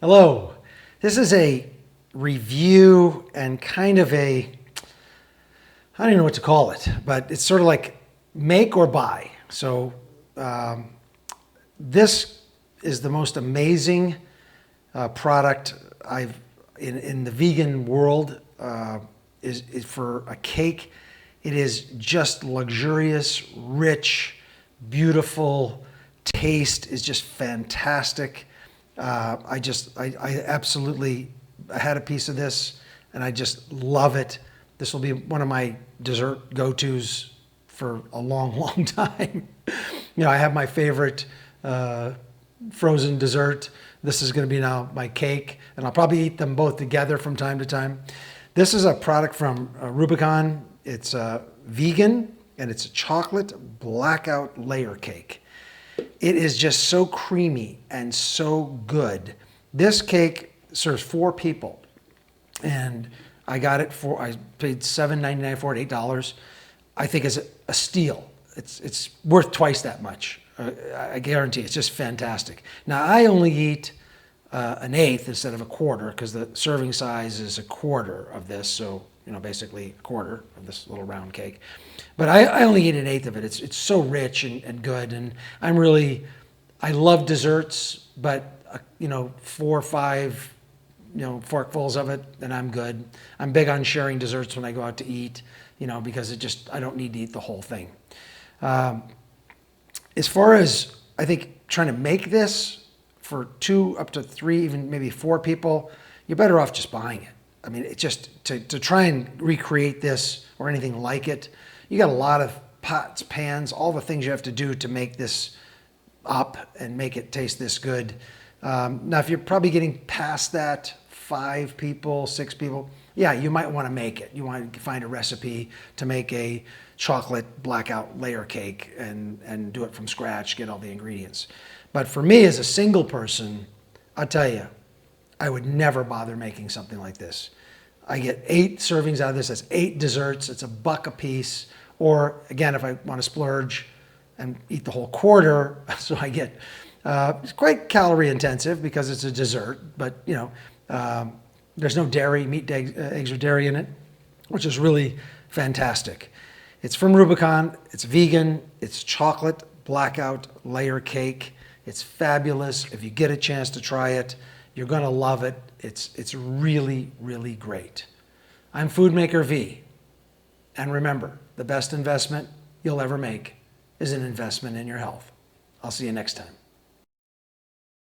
Hello. This is a review and kind of I don't even know what to call it, but it's sort of like make or buy. So this is the most amazing product in the vegan world. Is for a cake. It is just luxurious, rich, beautiful. Taste is just fantastic. I absolutely had a piece of this and I just love it. This will be one of my dessert go-tos for a long time. I have my favorite frozen dessert. This is going to be now my cake, and I'll probably eat them both together from time to time. This is a product from Rubicon. It's vegan, and it's a chocolate blackout layer cake. It is just so creamy and so good. This cake serves 4 people, and I paid $7.99 for it, $8. I think it's a steal. It's worth twice that much. I guarantee it's just fantastic. Now I only eat an eighth instead of a quarter because the serving size is a quarter of this. So basically a quarter of this little round cake. But I only eat an eighth of it. It's so rich and good, and I love desserts, but 4 or 5 forkfuls of it, and I'm good. I'm big on sharing desserts when I go out to eat, because I don't need to eat the whole thing. As far as I think trying to make this for 2 up to 3, even maybe 4 people, you're better off just buying it. I mean, it's just to try and recreate this or anything like it, you got a lot of pots, pans, all the things you have to do to make this up and make it taste this good. Now, if you're probably getting past that, 5 people, 6 people, yeah, you might want to make it. You want to find a recipe to make a chocolate blackout layer cake and do it from scratch, get all the ingredients. But for me as a single person, I'll tell you, I would never bother making something like this. I get 8 servings out of this. That's 8 desserts. It's $1 a piece. Or again, if I want to splurge and eat the whole quarter, so I get, it's quite calorie intensive because it's a dessert, but there's no dairy, meat, eggs, or dairy in it, which is really fantastic. It's from Rubicon. It's vegan. It's chocolate blackout layer cake. It's fabulous. If you get a chance to try it, you're going to love it. It's really, really great. I'm FOODMAKER V. And remember, the best investment you'll ever make is an investment in your health. I'll see you next time.